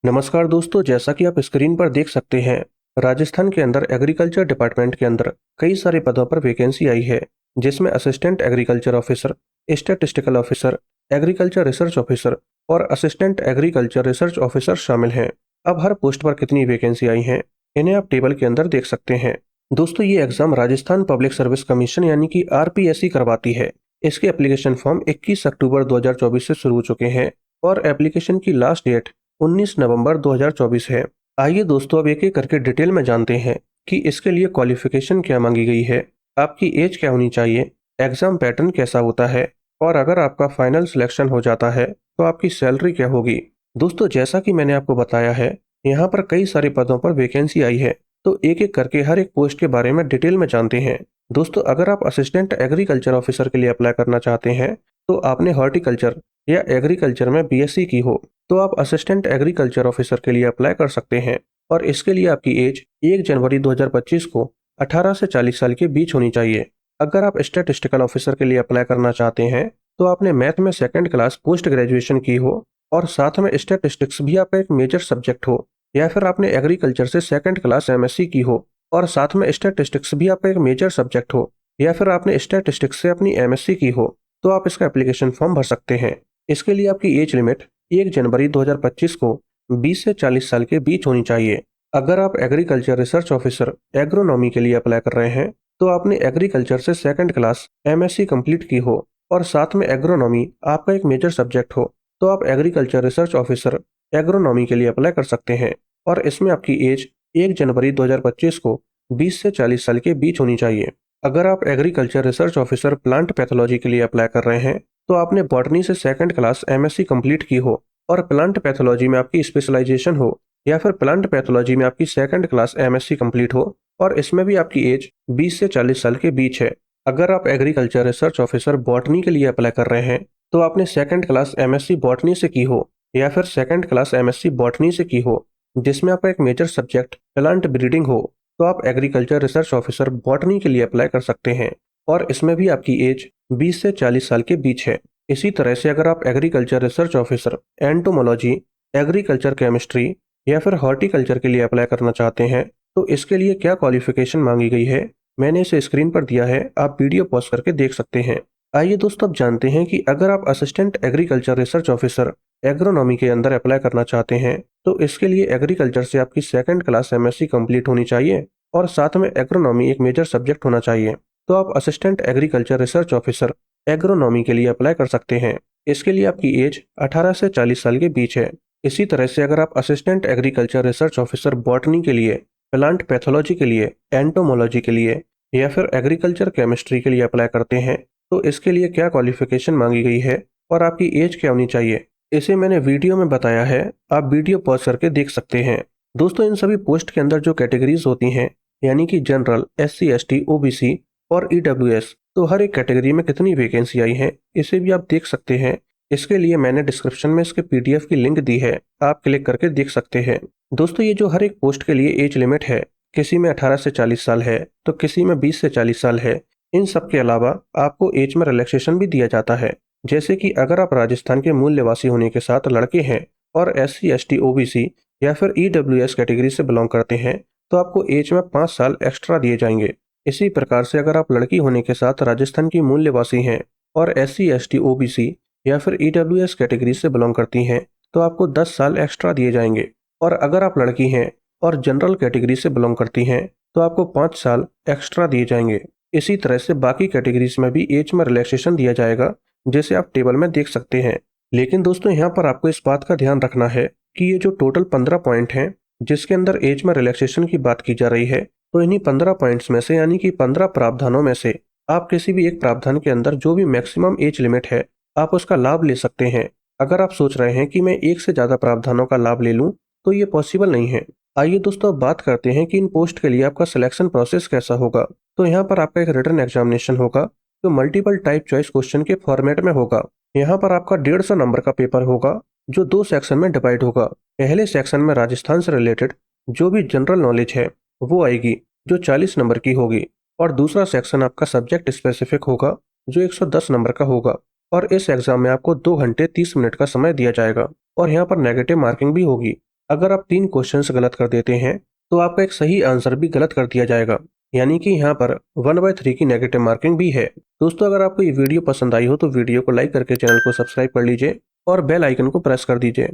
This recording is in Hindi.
नमस्कार दोस्तों, जैसा कि आप स्क्रीन पर देख सकते हैं, राजस्थान के अंदर एग्रीकल्चर डिपार्टमेंट के अंदर कई सारे पदों पर वैकेंसी आई है, जिसमें assistant agriculture officer, statistical officer, agriculture research officer और असिस्टेंट एग्रीकल्चर रिसर्च ऑफिसर शामिल हैं। अब हर पोस्ट पर कितनी वैकेंसी आई हैं, इन्हें आप टेबल के अंदर देख सकते हैं। दोस्तों, ये exam Rajasthan public service commission यानी कि आरपीएससी करवाती है। इसके एप्लीकेशन फॉर्म 21 अक्टूबर 2024 से शुरू हो चुके हैं और एप्लीकेशन की लास्ट डेट 19 नवंबर 2024 है। आइए दोस्तों, अब एक एक करके डिटेल में जानते हैं कि इसके लिए क्वालिफिकेशन क्या मांगी गई है, आपकी एज क्या होनी चाहिए, एग्जाम पैटर्न कैसा होता है और अगर आपका फाइनल सिलेक्शन हो जाता है तो आपकी सैलरी क्या होगी। दोस्तों, जैसा कि मैंने आपको बताया है, यहाँ पर कई सारे पदों पर वैकेंसी आई है, तो एक एक करके हर एक पोस्ट के बारे में डिटेल में जानते हैं। दोस्तों, अगर आप असिस्टेंट एग्रीकल्चर ऑफिसर के लिए अप्लाई करना चाहते हैं तो आपने हॉर्टिकल्चर या एग्रीकल्चर में बीएससी की हो तो आप असिस्टेंट एग्रीकल्चर ऑफिसर के लिए अप्लाई कर सकते हैं और इसके लिए आपकी एज 1 जनवरी 2025 को 18 से 40 साल के बीच होनी चाहिए। अगर आप स्टैटिस्टिकल ऑफिसर के लिए अप्लाई करना चाहते हैं तो आपने मैथ में सेकंड क्लास पोस्ट ग्रेजुएशन की हो और साथ में स्टैटिस्टिक्स भी आपका एक मेजर सब्जेक्ट हो, या फिर आपने एग्रीकल्चर से सेकंड क्लास एमएससी की हो और साथ में स्टैटिस्टिक्स भी आपका एक मेजर सब्जेक्ट हो, या फिर आपने स्टैटिस्टिक्स से अपनी एमएससी की हो, तो आप इसका एप्लीकेशन फॉर्म भर सकते हैं। इसके लिए आपकी एज लिमिट 1 जनवरी 2025 को 20 से 40 साल के बीच होनी चाहिए। अगर आप एग्रीकल्चर रिसर्च ऑफिसर एग्रोनॉमी के लिए अप्लाई कर रहे हैं तो आपने एग्रीकल्चर से सेकंड क्लास एमएससी कंप्लीट की हो और साथ में एग्रोनॉमी आपका एक मेजर सब्जेक्ट हो, तो आप एग्रीकल्चर रिसर्च ऑफिसर एग्रोनॉमी के लिए अप्लाई कर सकते हैं और इसमें आपकी एज 1 जनवरी 2025 को 20 से 40 साल के बीच होनी चाहिए। अगर आप agriculture research officer plant pathology के लिए अप्लाई कर रहे हैं तो आपने बॉटनी से सेकंड क्लास एमएससी कंप्लीट की हो और प्लांट पैथोलॉजी में आपकी स्पेशलाइजेशन हो, या फिर प्लांट पैथोलॉजी में आपकी सेकंड क्लास एमएससी कंप्लीट हो और इसमें भी आपकी एज 20 से 40 साल के बीच है। अगर आप एग्रीकल्चर रिसर्च ऑफिसर बॉटनी के लिए अप्लाई कर रहे हैं तो आपने सेकंड क्लास एमएससी बॉटनी से की हो या फिर सेकंड क्लास एमएससी बॉटनी से की हो जिसमें आपका एक मेजर सब्जेक्ट प्लांट ब्रीडिंग हो, तो आप एग्रीकल्चर रिसर्च ऑफिसर बॉटनी के लिए अप्लाई कर सकते हैं और इसमें भी आपकी एज 20 से 40 साल के बीच है। इसी तरह से अगर आप agriculture research officer entomology, agriculture chemistry या फिर हॉर्टिकल्चर के लिए अप्लाई करना चाहते हैं तो इसके लिए क्या क्वालिफिकेशन मांगी गई है, मैंने इसे स्क्रीन पर दिया है, आप वीडियो पॉज करके देख सकते हैं। आइए दोस्तों, अब जानते हैं कि अगर आप assistant agriculture research officer agronomy के अंदर अप्लाई करना चाहते हैं तो इसके लिए एग्रीकल्चर से आपकी सेकंड क्लास एमएससी कंप्लीट होनी चाहिए और साथ में एग्रोनॉमी एक मेजर सब्जेक्ट होना चाहिए, तो आप assistant agriculture research officer agronomy के लिए अप्लाई कर सकते हैं। इसके लिए आपकी एज 18 से 40 साल के बीच है। इसी तरह से अगर आप assistant agriculture research officer botany के लिए, प्लांट पैथोलॉजी के लिए, एंटोमोलॉजी के लिए या फिर एग्रीकल्चर केमिस्ट्री के लिए अप्लाई करते हैं तो इसके लिए क्या क्वालिफिकेशन मांगी गई है और आपकी एज क्या होनी चाहिए, इसे मैंने वीडियो में बताया है, आप वीडियो पॉज करके देख सकते हैं। दोस्तों, इन सभी पोस्ट के अंदर जो कैटेगरीज होती हैं यानी कि जनरल, एससी एसटी, ओबीसी और ईडब्ल्यूएस, तो हर एक कैटेगरी में कितनी वैकेंसी आई है इसे भी आप देख सकते हैं। इसके लिए मैंने डिस्क्रिप्शन में इसके पीडीएफ की लिंक दी है, आप क्लिक करके देख सकते हैं। दोस्तों, ये जो हर एक पोस्ट के लिए एज लिमिट है, किसी में 18 से 40 साल है तो किसी में 20 से 40 साल है। इन सब के अलावा आपको एज में रिलैक्सेशन भी दिया जाता है, जैसे कि अगर आप राजस्थान के मूल निवासी होने के साथ लड़के हैं और एससी एसटी ओबीसी या फिर ईडब्ल्यूएस कैटेगरी से बिलोंग करते हैं तो आपको एज में 5 साल एक्स्ट्रा दिए जाएंगे। इसी प्रकार से अगर आप लड़की होने के साथ राजस्थान की मूल निवासी हैं और एससी एसटी ओबीसी या फिर ईडब्ल्यूएस कैटेगरी से बिलोंग करती हैं तो आपको 10 साल एक्स्ट्रा दिए जाएंगे, और अगर आप लड़की हैं और जनरल कैटेगरी से बिलोंग करती हैं तो आपको 5 साल एक्स्ट्रा दिए जाएंगे। इसी तरह से बाकी कैटेगरीज में भी एज में रिलैक्सेशन दिया जाएगा, जैसे आप टेबल में देख सकते हैं। लेकिन दोस्तों, यहाँ पर आपको इस बात का ध्यान रखना है कि ये जो टोटल 15 पॉइंट हैं जिसके अंदर एज में रिलैक्सेशन की बात की जा रही है, तो इन्हीं 15 पॉइंट्स में से यानी कि 15 प्रावधानों में से आप किसी भी एक प्रावधान के अंदर जो भी मैक्सिमम एज लिमिट है आप उसका लाभ ले सकते हैं। अगर आप सोच रहे हैं कि मैं एक से ज्यादा प्रावधानों का लाभ ले लूं तो ये पॉसिबल नहीं है। आइए दोस्तों, अब बात करते हैं कि इन पोस्ट के लिए आपका सिलेक्शन प्रोसेस कैसा होगा। तो यहाँ पर आपका एक रिटन एग्जामिनेशन होगा जो मल्टीपल टाइप चॉइस क्वेश्चन के फॉर्मेट में होगा। यहाँ पर आपका 150 नंबर का पेपर होगा जो 2 सेक्शन में डिवाइड होगा। पहले सेक्शन में राजस्थान से रिलेटेड जो भी जनरल नॉलेज है वो आएगी जो 40 नंबर की होगी, और दूसरा सेक्शन आपका सब्जेक्ट स्पेसिफिक होगा जो 110 नंबर का होगा। और इस एग्जाम में आपको 2 घंटे 30 मिनट का समय दिया जाएगा और यहाँ पर नेगेटिव मार्किंग भी होगी। अगर आप 3 क्वेश्चंस गलत कर देते हैं तो आपका एक सही आंसर भी गलत कर दिया जाएगा, यानी कि यहाँ पर 1/3 की नेगेटिव मार्किंग भी है। दोस्तों, अगर आपको ये वीडियो पसंद आई हो तो वीडियो को लाइक करके चैनल को सब्सक्राइब कर लीजिए और बेल आइकन को प्रेस कर दीजिए।